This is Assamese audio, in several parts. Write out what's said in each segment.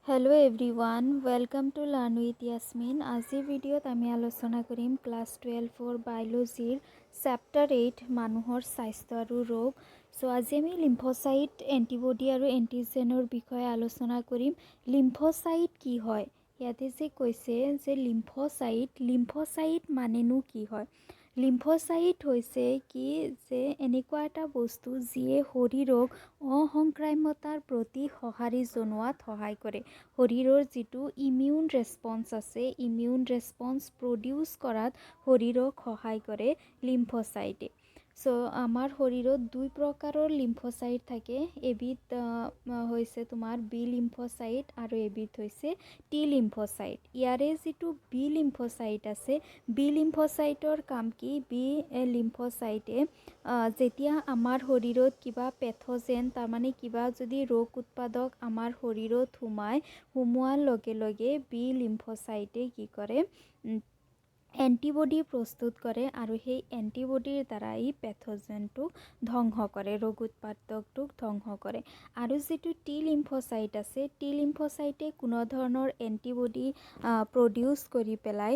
Hello everyone welcome to learn with Yasmin. आजिर भिडिओत आमी आलोचना करिम क्लास 12 बायोलॉजीर चैप्टार 8 मानुहर स्वास्थ्य और रोग। सो आज आमी लिम्फोसाइट एंटीबडी और एंटीजेनर विषय आलोचना करिम। लिम्फोसाइट कि हय इयाते जे কৈছে जे लिम्फोसाइट मानेनो कि हय। लिम्फोसाइट হৈছে কি যে এনেকুৱা এটা বস্তু যিয়ে শৰীৰক অসংক্ৰাম্যতাৰ প্ৰতি সঁহাৰি জনোৱাত সহায় কৰে। শৰীৰৰ যিটো ইমিউন ৰেছপন্স আছে ইমিউন ৰেছপন্স প্ৰডিউচ কৰাত শৰীৰক সহায় কৰে লিম্ফোসাইটে। সো আমাৰ শৰীৰত দুই প্ৰকাৰৰ লিম্ফোসাইট থাকে, এবিধ হৈছে তোমাৰ বি লিম্ফোসাইট আৰু এবিধ হৈছে টি লিম্ফোসাইট। ইয়াৰে যিটো বি লিম্ফোসাইট আছে বি লিম্ফোসাইটৰ কাম কি, বি লিম্ফোসাইটে যেতিয়া আমাৰ শৰীৰত কিবা পেথোজেন তাৰমানে কিবা যদি ৰোগ উৎপাদক আমাৰ শৰীৰত সোমোৱাৰ লগে লগে বি লিম্ফোসাইটে কি কৰে এন্টিবডি প্ৰস্তুত কৰে আৰু সেই এন্টিবডিৰ দ্বাৰা ই পেথোজেনটোক ধ্বংস কৰে, ৰোগ উৎপাদকটোক ধ্বংস কৰে। আৰু যিটো টি লিম্ফোসাইট আছে টি লিম্ফোসাইটে কোনো ধৰণৰ এন্টিবডি প্ৰডিউচ কৰি পেলাই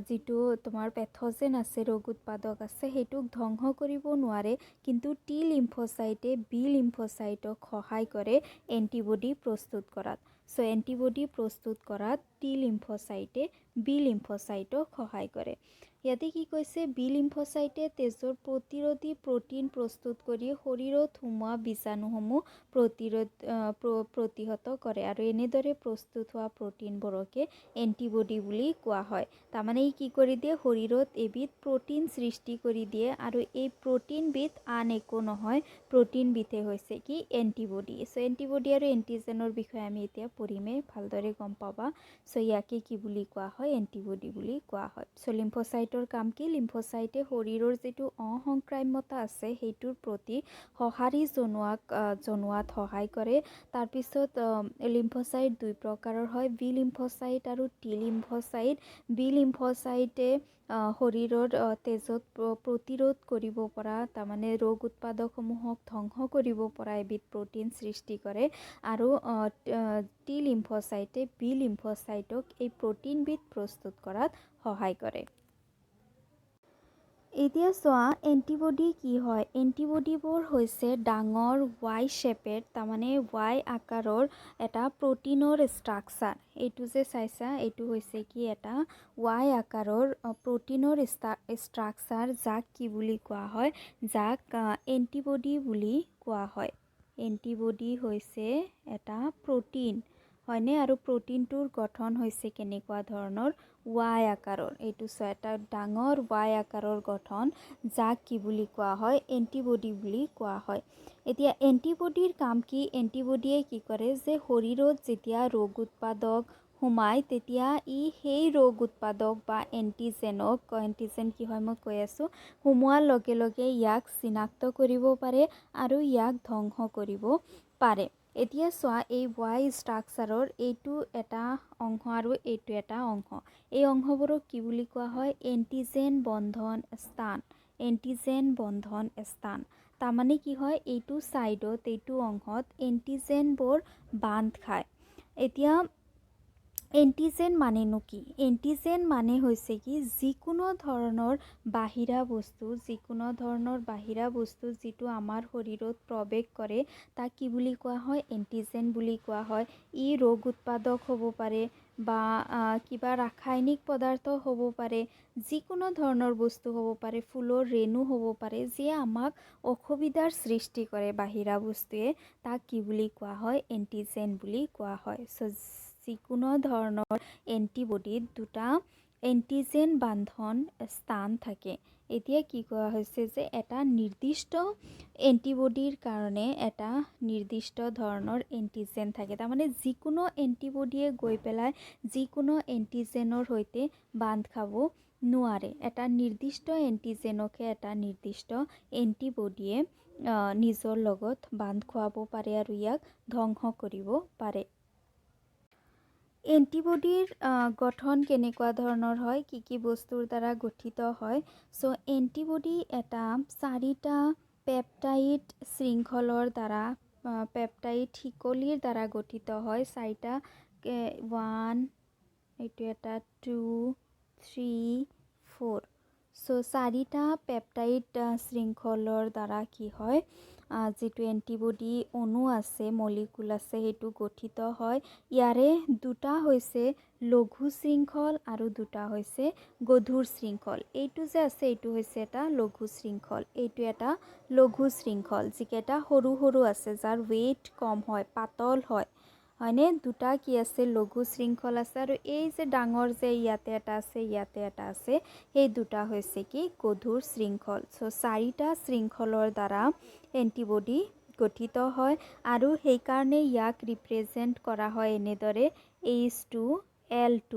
যিটো তোমাৰ পেথোজেন আছে ৰোগ উৎপাদক আছে সেইটোক ধ্বংস কৰিব নোৱাৰে, কিন্তু টি লিম্ফোসাইটে বি লিম্ফোসাইটক সহায় কৰে এন্টিবডি প্ৰস্তুত কৰাত। সো এন্টিবডি প্ৰস্তুত কৰাত টি লিম্ফোসাইটে বি লিম্ফোসাইটক সহায় কৰে। ইয়াতে কি কৈছে বি লিম্ফোসাইটে তেজৰ প্ৰতিৰোধী প্ৰটিন প্ৰস্তুত কৰি শৰীৰত সোমোৱা বীজাণুসমূহ প্ৰতিহত কৰে আৰু এনেদৰে প্ৰস্তুত হোৱা প্ৰটিনবোৰকে এন্টিবডি বুলি কোৱা হয়। তাৰমানে ই কি কৰি দিয়ে শৰীৰত এবিধ প্ৰটিন সৃষ্টি কৰি দিয়ে আৰু এই প্ৰটিনবিধ আন একো নহয়, প্ৰটিনবিধে হৈছে কি এন্টিবডি। সো এন্টিবডি আৰু এন্টিজেনৰ বিষয়ে আমি এতিয়া পঢ়িমেই, ভালদৰে গম পাবা। সো ইয়াকে কি বুলি কোৱা হয় এন্টিবডি বুলি কোৱা হয়। সো লিম্ফোসাইটৰ কাম কি, লিম্ফোসাইটে শৰীৰৰ যিটো অসংক্ৰাম্যতা আছে সেইটোৰ প্ৰতি সঁহাৰি জনোৱাত সহায় কৰে। তাৰপিছত লিম্ফোসাইট দুই প্ৰকাৰৰ হয়, বি লিম্ফোসাইট আৰু টি লিম্ফোসাইট। বি লিম্ফোসাইটে শৰীৰৰ তেজত প্ৰতিৰোধ কৰিব পৰা তাৰমানে ৰোগ উৎপাদকসমূহক ধ্বংস কৰিব পৰা এবিধ প্ৰটিন সৃষ্টি কৰে আৰু টি লিম্ফোসাইটে বি লিম্ফোসাইটক এই প্ৰটিনবিধ প্ৰস্তুত কৰাত সহায় কৰে। এতিয়া চোৱা এন্টিবডি কি হয়। এন্টিবডিবোৰ হৈছে ডাঙৰ ৱাই শ্বেপেড তাৰমানে ৱাই আকাৰৰ এটা প্ৰটিনৰ ষ্ট্ৰাকচাৰ। এইটো যে চাইছা এইটো হৈছে কি এটা ৱাই আকাৰৰ প্ৰটিনৰ ষ্ট্ৰাকচাৰ, যাক কি বুলি কোৱা হয়, যাক এন্টিবডি বুলি কোৱা হয়। এন্টিবডি হৈছে এটা প্ৰটিন হয়নে, আৰু প্ৰটিনটোৰ গঠন হৈছে কেনেকুৱা ধৰণৰ ৱাই আকাৰৰ। এইটো এটা ডাঙৰ ৱাই আকাৰৰ গঠন, যাক কি বুলি কোৱা হয় এন্টিবডি বুলি কোৱা হয়। এতিয়া এন্টিবডিৰ কাম কি, এন্টিবডিয়ে কি কৰে যে শৰীৰত যেতিয়া ৰোগ উৎপাদক সোমায় তেতিয়া ই সেই ৰোগ উৎপাদক বা এন্টিজেন কি হয় মই কৈ আছোঁ, সোমোৱাৰ লগে লগে ইয়াক চিনাক্ত কৰিব পাৰে আৰু ইয়াক ধ্বংস কৰিব পাৰে। এতিয়া চোৱা এই ৱাই ষ্ট্ৰাকচাৰৰ এইটো এটা অংশ আৰু এইটো এটা অংশ, এই অংশবোৰক কি বুলি কোৱা হয় এন্টিজেন বন্ধন স্থান। এন্টিজেন বন্ধন স্থান তাৰমানে কি হয় এইটো ছাইডত এইটো অংশত এন্টিজেনবোৰ বান্ধ খায়। এতিয়া এন্টিজেন মানেনো কি, এন্টিজেন মানে হৈছে কি যিকোনো ধৰণৰ বাহিৰা বস্তু যিটো আমাৰ শৰীৰত প্ৰৱেশ কৰে তাক কি বুলি কোৱা হয় এন্টিজেন বুলি কোৱা হয়। ই ৰোগ উৎপাদক হ'ব পাৰে বা কিবা ৰাসায়নিক পদাৰ্থ হ'ব পাৰে, যিকোনো ধৰণৰ বস্তু হ'ব পাৰে, ফুলৰ ৰেণু হ'ব পাৰে, যিয়ে আমাক অসুবিধাৰ সৃষ্টি কৰে বাহিৰা বস্তুৱে, তাক কি বুলি কোৱা হয় এন্টিজেন বুলি কোৱা হয়। সো যিকোনো ধৰণৰ এন্টিবডিত দুটা এন্টিজেন বান্ধন স্থান থাকে। এতিয়া কি কোৱা হৈছে যে এটা নিৰ্দিষ্ট এন্টিবডিৰ কাৰণে এটা নিৰ্দিষ্ট ধৰণৰ এন্টিজেন থাকে, তাৰমানে যিকোনো এন্টিবডিয়ে গৈ পেলাই যিকোনো এন্টিজেনৰ সৈতে বান্ধ খাব নোৱাৰে। এটা নিৰ্দিষ্ট এন্টিজেনকে এটা নিৰ্দিষ্ট এন্টিবডিয়ে নিজৰ লগত বান্ধ খুৱাব পাৰে আৰু ইয়াক ধ্বংস কৰিব পাৰে। এন্টিবডিৰ গঠন কেনেকুৱা ধৰণৰ হয়, কি বস্তুৰ দ্বাৰা গঠিত হয়। সো এন্টিবডি এটা 4টা পেপটাইড শৃংখলৰ দ্বাৰা পেপটাইড শিকলিৰ দ্বাৰা গঠিত হয়। 4টা 1 এইটো এটা 2 3 4 সো 4টা পেপটাইড শৃংখলৰ দ্বাৰা কি হয় যেটো এন্টিবডি অণু আছে মলিকুল আছে হেতু গঠিত হয় ইয়াৰে দুটা হৈছে লঘু শৃংখল আৰু দুটা হৈছে গধুৰ শৃংখল এইটো যে আছে এইটো হৈছে এটা লঘু শৃংখল এইটো এটা লঘু শৃংখল যিকেটা সৰু সৰু আছে যাৰ weight কম হয় পাতল হয় হয়নে দুটা কি আছে লঘু শৃংখল আছে আৰু এই যে ডাঙৰ যে ইয়াতে এটা আছে সেই দুটা হৈছে কি গধুৰ শৃংখল সো 4টা শৃংখলৰ দ্বাৰা এন্টিবডি গঠিত হয় আৰু সেই কাৰণে ইয়াক ৰিপ্ৰেজেন্ট কৰা হয় এনেদৰে H2L2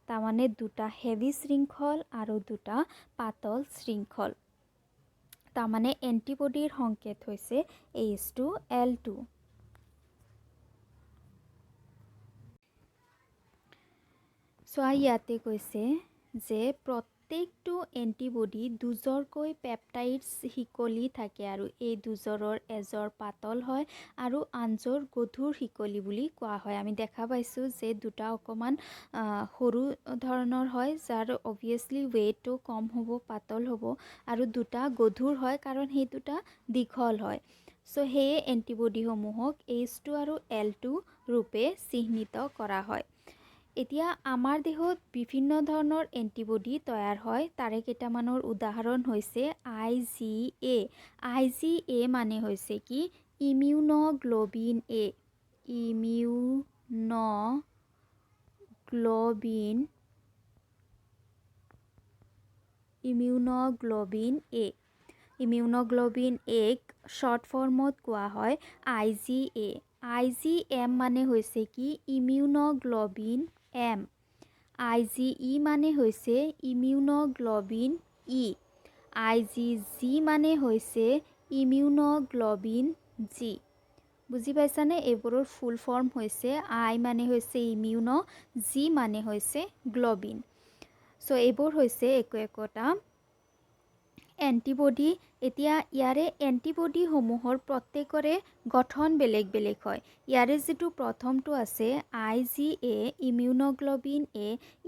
তাৰ মানে দুটা হেভি শৃংখল আৰু দুটা পাতল শৃংখল তাৰ মানে এন্টিবডিৰ সংকেত হৈছে H2L2 সো ইয়াতে কৈছে যে প্ৰত্যেকটো এন্টিবডি দুজৰকৈ পেপটাইডছ হিকলি থাকে আৰু এই দুজৰৰ এজৰ পাতল হয় আৰু আনজৰ গধুৰ হিকলি বুলি কোৱা হয় আমি দেখা পাইছো যে দুটা অকমান সৰু ধৰণৰ হয় যাৰ obviously weight কম হ'ব পাতল হ'ব আৰু দুটা গধুৰ হয় কাৰণ সেই দুটা দীঘল হয় সো হে এন্টিবডি সমূহক H2 আৰু L2 ৰূপে চিহ্নিত কৰা হয় এতিয়া আমাৰ দেহত বিভিন্ন ধৰণৰ এন্টিবডি তৈয়াৰ হয় তাৰে কেইটামানৰ উদাহৰণ হৈছে IgA মানে হৈছে কি immunoglobulin A immunoglobulin A short ফৰ্মত কোৱা হয় IgA IgM মানে হৈছে কি ইমিউনোগ্লোবিন M IgE মানে হৈছে ইমিউনোগ্লোবিন E IgG মানে হৈছে ইমিউনোগ্লোবিন G বুজি পাইছানে এইবোৰৰ ফুল ফৰ্ম হৈছে I মানে হৈছে ইমিউনো G মানে হৈছে গ্লোবিন সো এইবোৰ হৈছে একোটা এন্টিবডি এতিয়া ইয়াৰে এন্টিবডি সমূহৰ প্ৰত্যেকৰে গঠন বেলেগ বেলেগ হয় ইয়াৰে যেটো প্ৰথমটো আছে IgA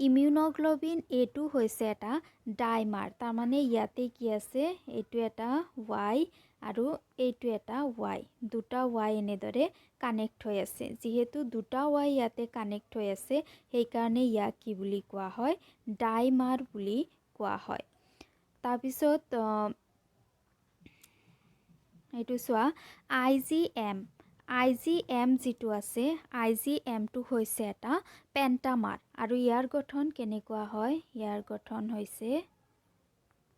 ইমিউনোগ্লোবিন A টো হৈছে এটা ডাইমাৰ তাৰ মানে ইয়াতে কি আছে এইটো এটা Y আৰু এইটো এটা Y দুটা Y এনেদৰে কানেক্ট হৈ আছে যেহেতু দুটা Y ইয়াতে কানেক্ট হৈ আছে সেই কাৰণে ইয়াক কি বুলি কোৱা হয় ডাইমাৰ বুলি কোৱা হয় তাৰপিছত এইটো চোৱা IgM যেটো আছে IgM টো হৈছে এটা পেন্টামাৰ আৰু ইয়াৰ গঠন কেনেকুৱা হয় ইয়াৰ গঠন হৈছে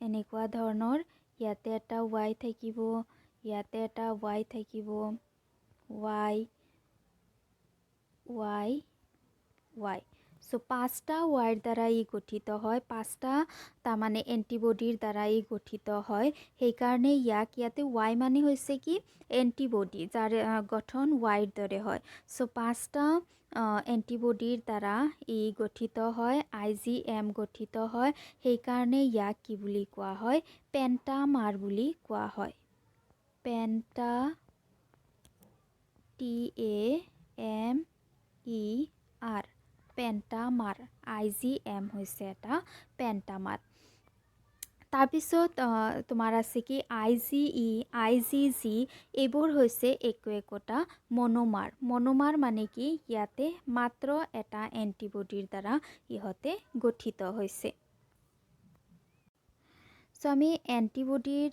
এনেকুৱা ধৰণৰ ইয়াতে এটা Y থাকিব ইয়াতে এটা Y থাকিব Y সো পাঁচটা ওয়াইৰ দ্বাৰা ই গঠিত হয় পাঁচটা তাৰ মানে এন্টিবডিৰ দ্বাৰা ই গঠিত হয় সেই কাৰণে ইয়াতে Y মানে হৈছে কি এন্টিবডি যাৰ গঠন ওয়াইৰ দৰে হয় সো পাঁচটা এন্টিবডিৰ দ্বাৰা ই গঠিত হয় IgM গঠিত হয় সেই কাৰণে ইয়াক কি বুলি কোৱা হয় পেন্টামাৰ বুলি কোৱা হয় TAMER পেন্টামাৰ IgM হৈছে এটা পেন্টামাৰ তাৰপিছত তোমাৰ আছে কি IgE IgG এইবোৰ হৈছে একোটা মনোমাৰ মানে কি ইয়াতে মাত্ৰ এটা এন্টিবডিৰ দ্বাৰা ইহতে গঠিত হৈছে সো আমি এন্টিবডিৰ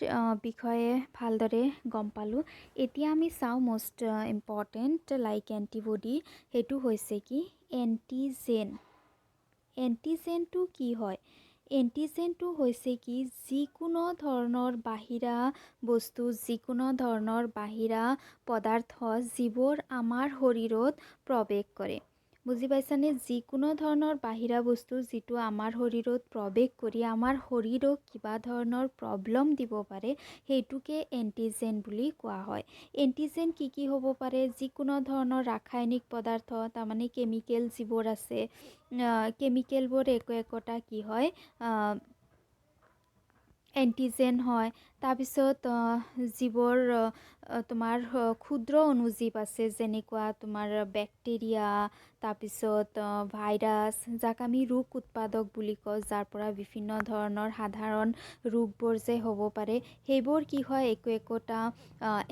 বিষয়ে ভালদৰে গম পালো এতিয়া আমি চাও মোস্ট ইম্পৰ্টেন্ট লাইক এন্টিবডি হেতু হৈছে কি এন্টিজেনটো কি হয় এন্টিজেনটো হৈছে কি যিকোনো ধৰণৰ বাহিৰা বস্তু যিকোনো ধৰণৰ বাহিৰা পদাৰ্থ যিবোৰ আমাৰ শৰীৰত প্ৰৱেশ কৰে বুজি পাইছানে যিকোনো ধৰণৰ বাহিৰা বস্তু যিটো আমাৰ শৰীৰত প্ৰৱেশ কৰি আমাৰ শৰীৰক কিবা ধৰণৰ প্ৰবলেম দিব পাৰে হেতুকে এন্টিজেন বুলি কোৱা হয় এন্টিজেন কি হ'ব পাৰে যিকোনো ধৰণৰ ৰাসায়নিক পদাৰ্থ তাৰ মানে কেমিকেল যিবোৰ আছে কেমিকেলবোৰ একোটা কি হয় এন্টিজেন হয় তাৰপিছত যিবোৰ তোমাৰ ক্ষুদ্ৰ অণুজীৱ আছে যেনেকুৱা তোমাৰ বেক্টেৰিয়া, তাৰপিছত ভাইৰাছ, যাক আমি ৰোগ উৎপাদক বুলি কওঁ, যাৰ পৰা বিভিন্ন ধৰণৰ সাধাৰণ ৰোগবোৰ যে হ'ব পাৰে, সেইবোৰ কি হয় একো একোটা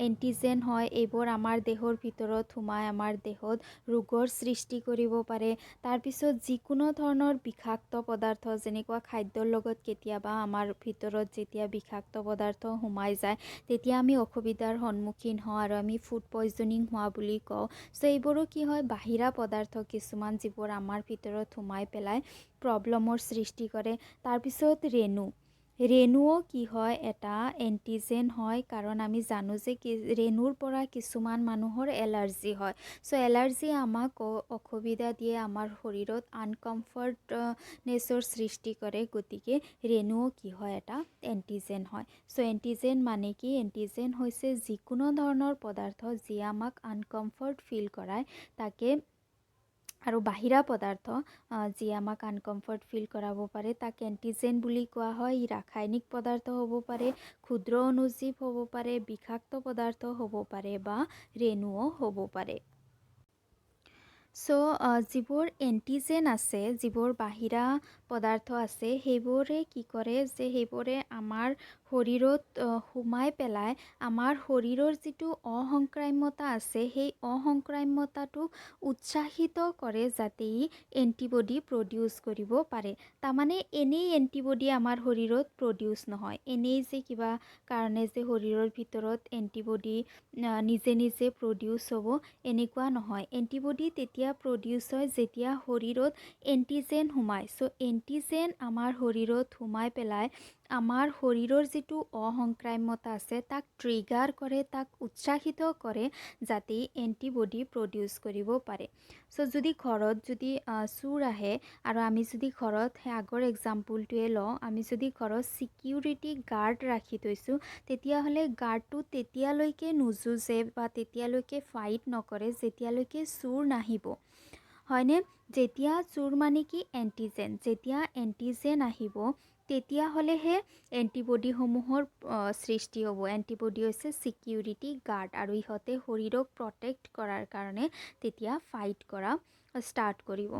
এণ্টিজেন হয়। এইবোৰ আমাৰ দেহৰ ভিতৰত সোমাই আমাৰ দেহত ৰোগৰ সৃষ্টি কৰিব পাৰে। তাৰপিছত যিকোনো ধৰণৰ বিষাক্ত পদাৰ্থ যেনেকুৱা খাদ্যৰ লগত কেতিয়াবা আমাৰ ভিতৰত যেতিয়া বিষাক্ত পদাৰ্থ সোমাই যায় তেতিয়া আমি অসুবিধাৰ সন্মুখীন হওঁ আৰু আমি ফুড পয়জনিং হোৱা বুলি কওঁ। চ' এইবোৰো কি হয় বাহিৰা পদাৰ্থ কিছুমান যিবোৰ আমাৰ ভিতৰত সোমাই পেলাই প্ৰব্লেমৰ সৃষ্টি কৰে। তাৰপিছত ৰেণুও কি হয় এটা এণ্টিজেন হয়, কাৰণ আমি জানো যে ৰেণুৰ পৰা কিছুমান মানুহৰ এলাৰ্জি হয়। চ' এলাৰ্জি আমাক অসুবিধা দিয়ে, আমাৰ শৰীৰত আনকমফৰ্টনেছৰ সৃষ্টি কৰে। গতিকে ৰেণুও কি হয় এটা এণ্টিজেন হয়। চ' এণ্টিজেন মানে কি? এণ্টিজেন হৈছে যিকোনো ধৰণৰ পদাৰ্থ যিয়ে আমাক আনকমফৰ্ট ফিল কৰায় তাকে, আৰু বাহিৰা পদাৰ্থ যিয়ে আমাক আনকমফৰ্ট ফিল কৰাব পাৰে তাক এণ্টিজেন বুলি কোৱা হয়। ই ৰাসায়নিক পদাৰ্থ হ'ব পাৰে, ক্ষুদ্ৰ অণুজীৱ হ'ব পাৰে, বিষাক্ত পদাৰ্থ হ'ব পাৰে বা ৰেণুও হ'ব পাৰে। চ' যিবোৰ এণ্টিজেন আছে, যিবোৰ বাহিৰা পদাৰ্থ আছে, সেইবোৰে কি কৰে যে সেইবোৰে আমাৰ শৰীৰত সোমাই পেলাই আমাৰ শৰীৰৰ যিটো অসংক্ৰাম্যতা আছে সেই অসংক্ৰাম্যতাটোক উৎসাহিত কৰে যাতে ই এণ্টিবডি প্ৰডিউচ কৰিব পাৰে। তাৰমানে এনেই এণ্টিবডি আমাৰ শৰীৰত প্ৰডিউচ নহয়, এনেই যে কিবা কাৰণে যে শৰীৰৰ ভিতৰত এণ্টিবডি নিজে নিজে প্ৰডিউচ হ'ব এনেকুৱা নহয়। এণ্টিবডি তেতিয়া প্ৰডিউচ হয় যেতিয়া শৰীৰত এণ্টিজেন সোমায়। চ' এণ্টিজেন আমাৰ শৰীৰত সোমাই পেলাই আমাৰ শৰীৰৰ যিটো অসংক্ৰাম্যতা আছে তাক ট্ৰিগাৰ কৰে, তাক উৎসাহিত কৰে যাতে এণ্টিবডি প্ৰডিউচ কৰিব পাৰে। চ' যদি ঘৰত যদি চোৰ আহে আৰু আমি যদি ঘৰত সেই আগৰ এক্সাম্পলটোৱে লওঁ, আমি যদি ঘৰত ছিকিউৰিটি গাৰ্ড ৰাখি থৈছোঁ তেতিয়াহ'লে গাৰ্ডটো তেতিয়ালৈকে নুযুঁজে বা তেতিয়ালৈকে ফাইট নকৰে যেতিয়ালৈকে চোৰ নাহিব, হয়নে? যেতিয়া চোৰ মানে কি এণ্টিজেন, যেতিয়া এণ্টিজেন আহিব তেতিয়াহ'লেহে এণ্টিবডিসমূহৰ সৃষ্টি হ'ব। এণ্টিবডি হৈছে ছিকিউৰিটি গাৰ্ড আৰু ইহঁতে শৰীৰক প্ৰটেক্ট কৰাৰ কাৰণে তেতিয়া ফাইট কৰা ষ্টাৰ্ট কৰিব।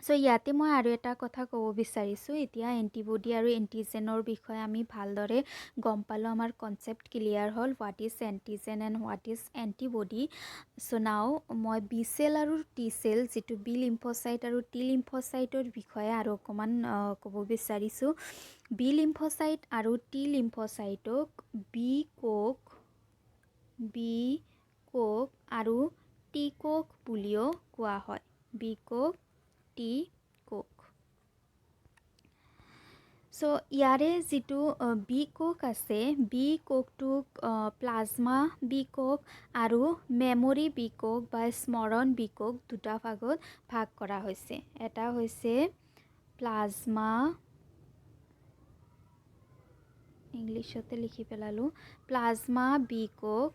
চ' ইয়াতে মই আৰু এটা কথা ক'ব বিচাৰিছোঁ। এতিয়া এণ্টিবডি আৰু এণ্টিজেনৰ বিষয়ে আমি ভালদৰে গম পালোঁ, আমাৰ কনচেপ্ট ক্লিয়াৰ হ'ল, what is antigen and what is antibody. So' now মই বি চেল আৰু টি চেল, যিটো বি লিম্ফচাইট আৰু টি লিম্ফচাইটৰ বিষয়ে আৰু অকণমান ক'ব বিচাৰিছোঁ। বি লিম্ফচাইট আৰু টি লিম্ফচাইটক বি কোষ আৰু টি কোষ বুলিও কোৱা হয়। বি কোষ, টি কোষ। চ' ইয়াৰে যিটো বি কোষ আছে, বি কোষটোক প্লাজমা বি কোষ আৰু মেমৰি বি কোষ বা স্মৰণ বি কোষ দুটা ভাগত ভাগ কৰা হৈছে। এটা হৈছে প্লাজমা, ইংলিছতে লিখি পেলালোঁ, প্লাজমা বি কোষ,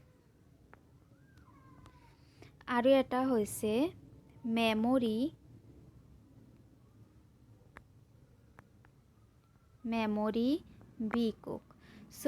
আৰু এটা হৈছে মেমৰি বি কোষ। চ'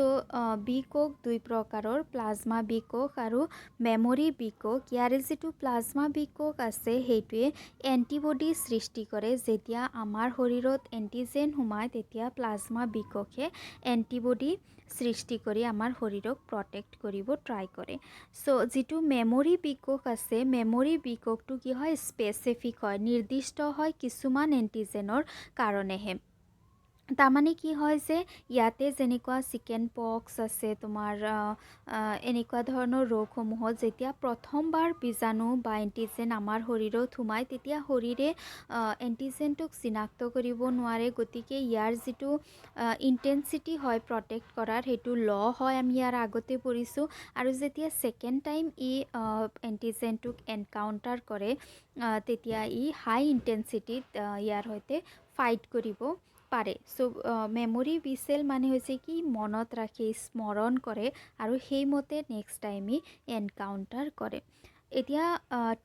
বি কোষ দুই প্ৰকাৰৰ, প্লাজমা বি কোষ আৰু মেমৰি বি কোষ। ইয়াৰে যিটো প্লাজমা বি কোষ আছে সেইটোৱে এণ্টিবডি সৃষ্টি কৰে। যেতিয়া আমাৰ শৰীৰত এণ্টিজেন সোমায় তেতিয়া প্লাজমা বি কোষে এণ্টিবডি সৃষ্টি কৰি আমাৰ শৰীৰক প্ৰটেক্ট কৰিব ট্ৰাই কৰে। চ' যিটো মেমৰি বি কোষ আছে, মেমৰি বি কোষটো কি হয় স্পেচিফিক হয়, নিৰ্দিষ্ট হয় কিছুমান এণ্টিজেনৰ কাৰণেহে। তাৰমানে কি হয় যে ইয়াতে যেনেকুৱা চিকেন পক্স আছে, তোমাৰ এনেকুৱা ধৰণৰ ৰোগসমূহত যেতিয়া প্ৰথমবাৰ বীজাণু বা এণ্টিজেন আমাৰ শৰীৰত সোমায় তেতিয়া শৰীৰে এণ্টিজেনটোক চিনাক্ত কৰিব নোৱাৰে। গতিকে ইয়াৰ যিটো ইণ্টেনচিটি হয় প্ৰটেক্ট কৰাৰ সেইটো ল' হয়, আমি ইয়াৰ আগতে পঢ়িছোঁ। আৰু যেতিয়া ছেকেণ্ড টাইম ই এণ্টিজেনটোক এনকাউণ্টাৰ কৰে তেতিয়া ই হাই ইণ্টেনচিটিত ইয়াৰ সৈতে ফাইট কৰিব পাৰে। চ' মেমৰি বি চেল মানে হৈছে কি মনত ৰাখি স্মৰণ কৰে আৰু সেইমতে নেক্সট টাইম ই এনকাউণ্টাৰ কৰে। এতিয়া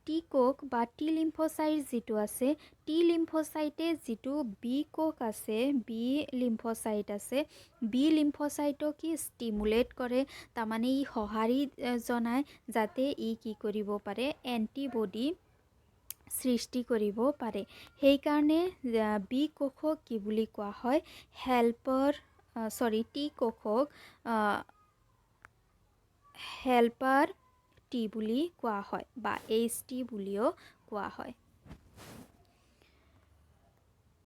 টি কোষ বা টি লিম্ফোচাইট যিটো আছে, টি লিম্ফোচাইটে যিটো বি কোষ আছে, বি লিম্ফোচাইট আছে, বি লিম্ফোচাইটক কি ষ্টিমুলেট কৰে, তাৰমানে ই সঁহাৰি জনায় যাতে ই কি কৰিব পাৰে, এণ্টিবডি সৃষ্টি কৰিব পাৰে। সেইকাৰণে বি কোষক কি বুলি কোৱা হয়, টি কোষক হেল্পাৰ টি বুলি কোৱা হয় বা HT বুলিও কোৱা হয়।